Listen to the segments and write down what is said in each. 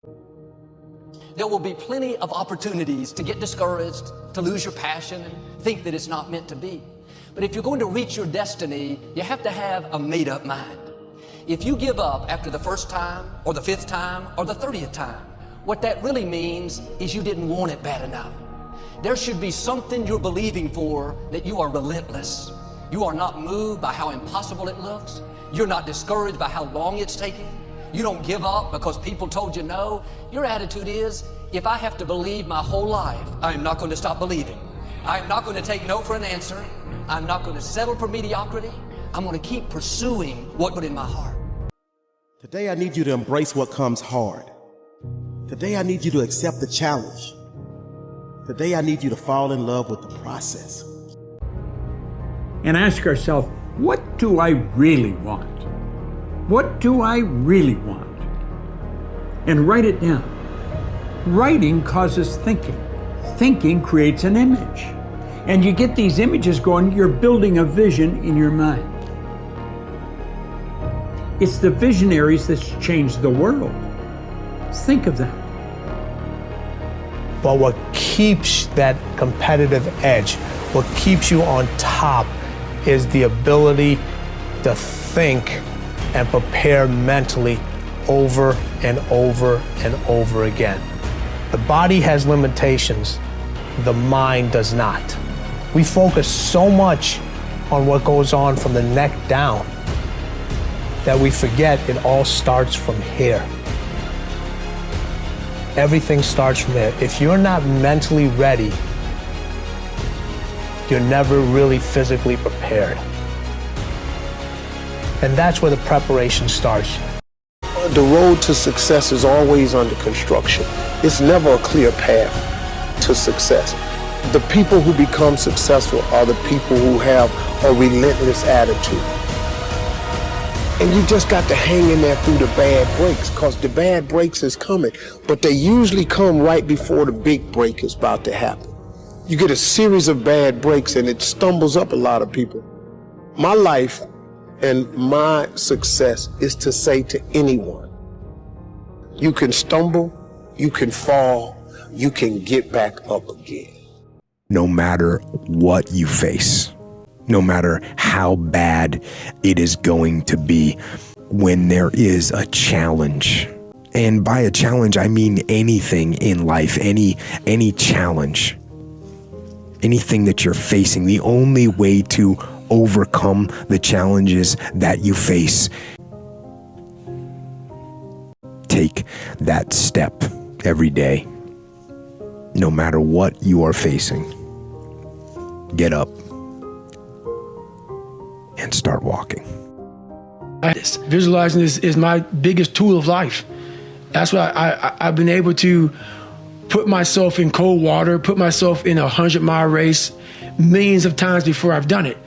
There will be plenty of opportunities to get discouraged, to lose your passion, and think that it's not meant to be. But if you're going to reach your destiny, you have to have a made-up mind. If you give up after the first time, or the 5th time, or the 30th time, what that really means is you didn't want it bad enough. There should be something you're believing for, that you are relentless. You are not moved by how impossible it looks. You're not discouraged by how long it's taking. You don't give up because people told you no. Your attitude is, if I have to believe my whole life, I'm not going to stop believing. I'm not going to take no for an answer. I'm not going to settle for mediocrity. I'm going to keep pursuing what's in my heart. Today I need you to embrace what comes hard. Today I need you to accept the challenge. Today I need you to fall in love with the process. And ask ourselves, what do I really want? What do I really want? And write it down. Writing causes thinking. Thinking creates an image. And you get these images going, you're building a vision in your mind. It's the visionaries that's changed the world. Think of that. But what keeps that competitive edge, what keeps you on top, is the ability to think and prepare mentally over and over and over again. The body has limitations, the mind does not. We focus so much on what goes on from the neck down that we forget it all starts from here. Everything starts from there. If you're not mentally ready, you're never really physically prepared. And that's where the preparation starts. The road to success is always under construction. It's never a clear path to success. The people who become successful are the people who have a relentless attitude. And you just got to hang in there through the bad breaks, because the bad breaks is coming, but they usually come right before the big break is about to happen. You get a series of bad breaks and it stumbles up a lot of people. My life and my success is to say to anyone, you can stumble, you can fall, you can get back up again. No matter what you face, no matter how bad it is going to be, when there is a challenge, and by a challenge I mean anything in life, any challenge, anything that you're facing, the only way to overcome the challenges that you face, take that step every day. No matter what you are facing, get up and start walking. Visualizing is my biggest tool of life. That's why I've been able to put myself in cold water, put myself in a 100-mile race millions of times before I've done it.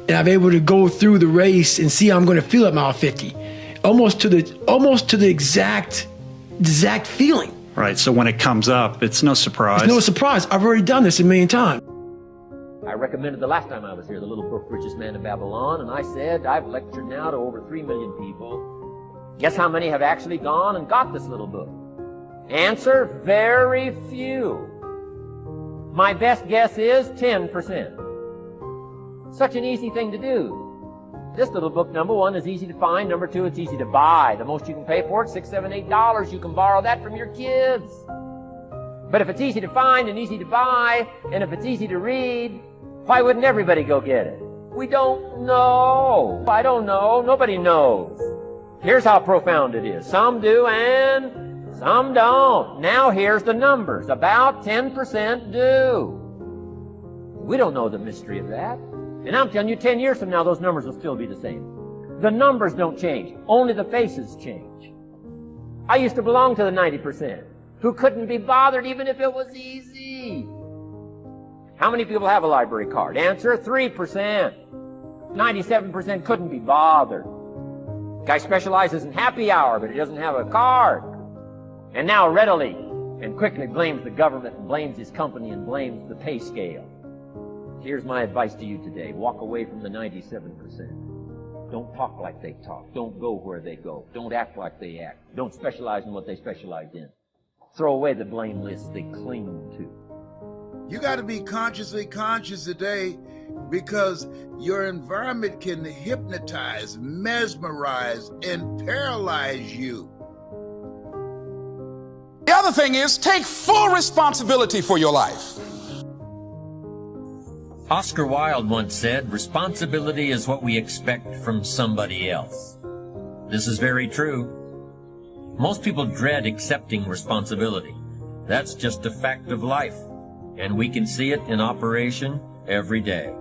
And I'm able to go through the race and see how I'm going to feel at mile 50, almost to the exact feeling. Right, so when it comes up, it's no surprise. It's no surprise. I've already done this a million times. I recommended the last time I was here, the little book, Richest Man in Babylon, and I said, I've lectured now to over 3 million people. Guess how many have actually gone and got this little book? Answer, very few. My best guess is 10%. Such an easy thing to do. This little book, number one, is easy to find. Number two, it's easy to buy. The most you can pay for it, $6, $7, $8. You can borrow that from your kids. But if it's easy to find and easy to buy, and if it's easy to read, why wouldn't everybody go get it? We don't know. I don't know. Nobody knows. Here's how profound it is. Some do and some don't. Now here's the numbers. About 10% do. We don't know the mystery of that. And I'm telling you, 10 years from now, those numbers will still be the same. The numbers don't change. Only the faces change. I used to belong to the 90% who couldn't be bothered even if it was easy. How many people have a library card? Answer, 3%. 97% couldn't be bothered. Guy specializes in happy hour, but he doesn't have a card. And now readily and quickly blames the government and blames his company and blames the pay scale. Here's my advice to you today. Walk away from the 97%. Don't talk like they talk. Don't go where they go. Don't act like they act. Don't specialize in what they specialize in. Throw away the blame list they cling to. You got to be consciously conscious today, because your environment can hypnotize, mesmerize, and paralyze you. The other thing is, take full responsibility for your life. Oscar Wilde once said, responsibility is what we expect from somebody else. This is very true. Most people dread accepting responsibility. That's just a fact of life, and we can see it in operation every day.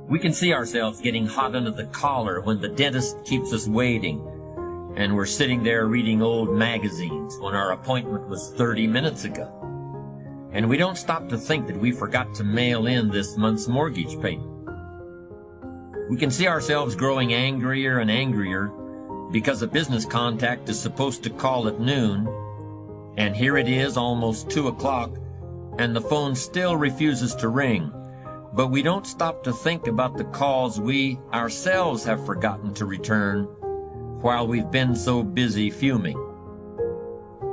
We can see ourselves getting hot under the collar when the dentist keeps us waiting, and we're sitting there reading old magazines when our appointment was 30 minutes ago. And we don't stop to think that we forgot to mail in this month's mortgage payment. We can see ourselves growing angrier and angrier because a business contact is supposed to call at noon, and here it is almost 2 o'clock, and the phone still refuses to ring. But we don't stop to think about the calls we ourselves have forgotten to return while we've been so busy fuming.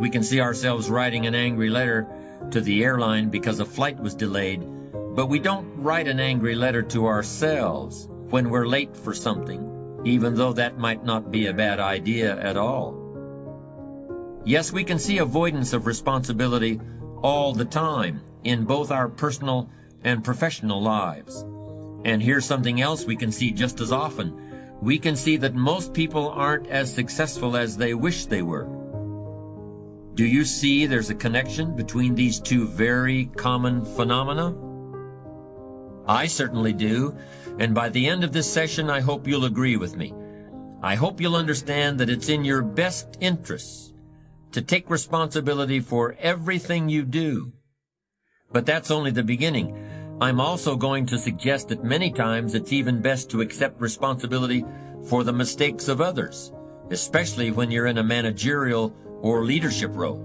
We can see ourselves writing an angry letter to the airline because a flight was delayed, but we don't write an angry letter to ourselves when we're late for something, even though that might not be a bad idea at all. Yes, we can see avoidance of responsibility all the time in both our personal and professional lives. And here's something else we can see just as often. We can see that most people aren't as successful as they wish they were. Do you see there's a connection between these two very common phenomena? I certainly do, and by the end of this session, I hope you'll agree with me. I hope you'll understand that it's in your best interests to take responsibility for everything you do. But that's only the beginning. I'm also going to suggest that many times it's even best to accept responsibility for the mistakes of others, especially when you're in a managerial or leadership role.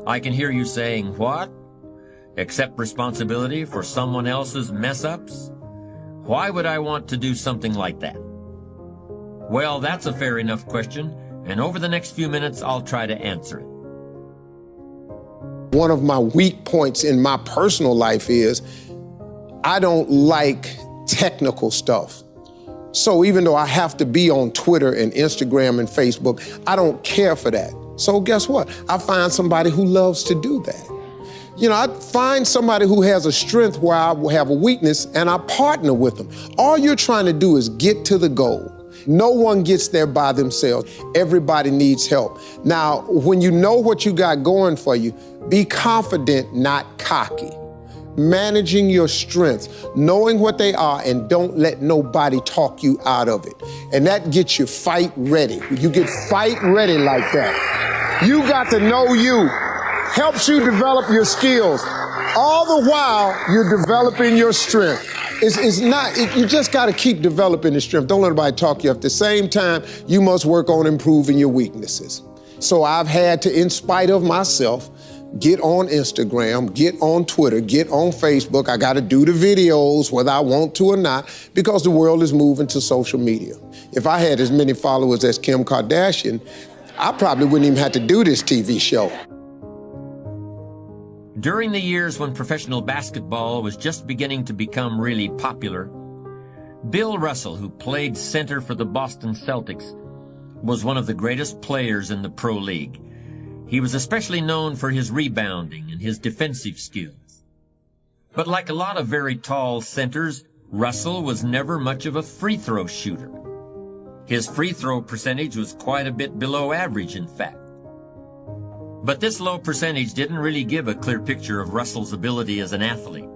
I can hear you saying, what? Accept responsibility for someone else's mess-ups? Why would I want to do something like that? Well, that's a fair enough question, and over the next few minutes, I'll try to answer it. One of my weak points in my personal life is I don't like technical stuff. So even though I have to be on Twitter and Instagram and Facebook, I don't care for that. So guess what? I find somebody who loves to do that. You know, I find somebody who has a strength where I will have a weakness, and I partner with them. All you're trying to do is get to the goal. No one gets there by themselves. Everybody needs help. Now, when you know what you got going for you, be confident, not cocky. Managing your strengths, knowing what they are, and don't let nobody talk you out of it. And that gets you fight ready. You get fight ready like that. You got to know you. Helps you develop your skills. All the while, you're developing your strength. You just got to keep developing the strength. Don't let anybody talk you up. At the same time, you must work on improving your weaknesses. So I've had to, in spite of myself, get on Instagram, get on Twitter, get on Facebook. I got to do the videos, whether I want to or not, because the world is moving to social media. If I had as many followers as Kim Kardashian, I probably wouldn't even have to do this TV show. During the years when professional basketball was just beginning to become really popular, Bill Russell, who played center for the Boston Celtics, was one of the greatest players in the pro league. He was especially known for his rebounding and his defensive skills. But like a lot of very tall centers, Russell was never much of a free throw shooter. His free throw percentage was quite a bit below average, in fact. But this low percentage didn't really give a clear picture of Russell's ability as an athlete.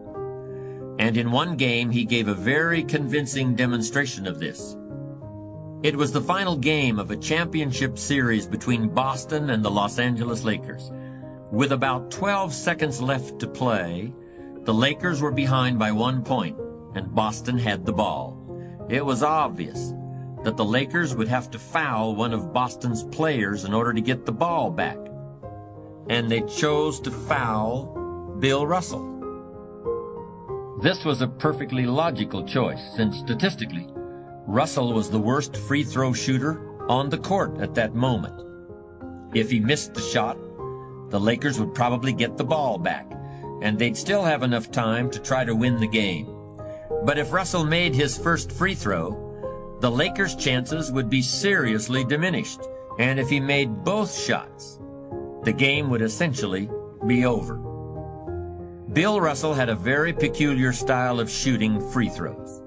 And in one game, he gave a very convincing demonstration of this. It was the final game of a championship series between Boston and the Los Angeles Lakers. With about 12 seconds left to play, the Lakers were behind by 1 point, and Boston had the ball. It was obvious that the Lakers would have to foul one of Boston's players in order to get the ball back. And they chose to foul Bill Russell. This was a perfectly logical choice, since statistically, Russell was the worst free throw shooter on the court at that moment. If he missed the shot, the Lakers would probably get the ball back, and they'd still have enough time to try to win the game. But if Russell made his first free throw, the Lakers' chances would be seriously diminished, and if he made both shots, the game would essentially be over. Bill Russell had a very peculiar style of shooting free throws.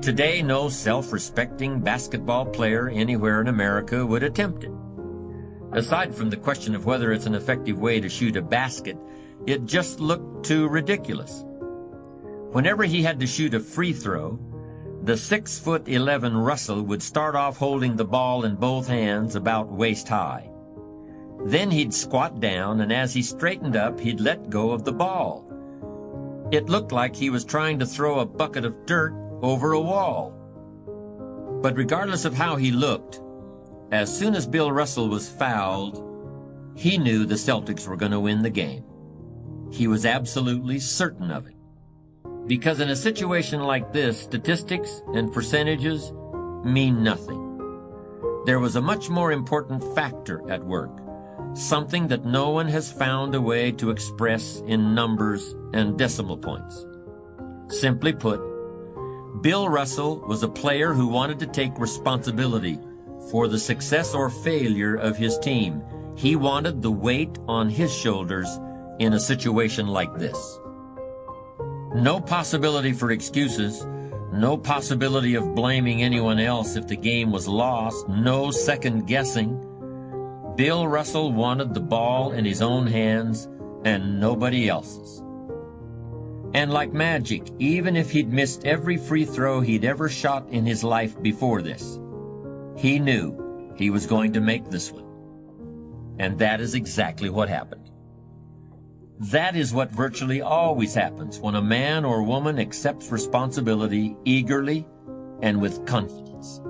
Today, no self-respecting basketball player anywhere in America would attempt it. Aside from the question of whether it's an effective way to shoot a basket, it just looked too ridiculous. Whenever he had to shoot a free throw, the 6'11" Russell would start off holding the ball in both hands about waist high. Then he'd squat down, and as he straightened up, he'd let go of the ball. It looked like he was trying to throw a bucket of dirt over a wall. But regardless of how he looked, as soon as Bill Russell was fouled, he knew the Celtics were going to win the game. He was absolutely certain of it. Because in a situation like this, statistics and percentages mean nothing. There was a much more important factor at work, something that no one has found a way to express in numbers and decimal points. Simply put, Bill Russell was a player who wanted to take responsibility for the success or failure of his team. He wanted the weight on his shoulders in a situation like this. No possibility for excuses, no possibility of blaming anyone else if the game was lost, no second guessing. Bill Russell wanted the ball in his own hands and nobody else's. And like magic, even if he'd missed every free throw he'd ever shot in his life before this, he knew he was going to make this one. And that is exactly what happened. That is what virtually always happens when a man or woman accepts responsibility eagerly and with confidence.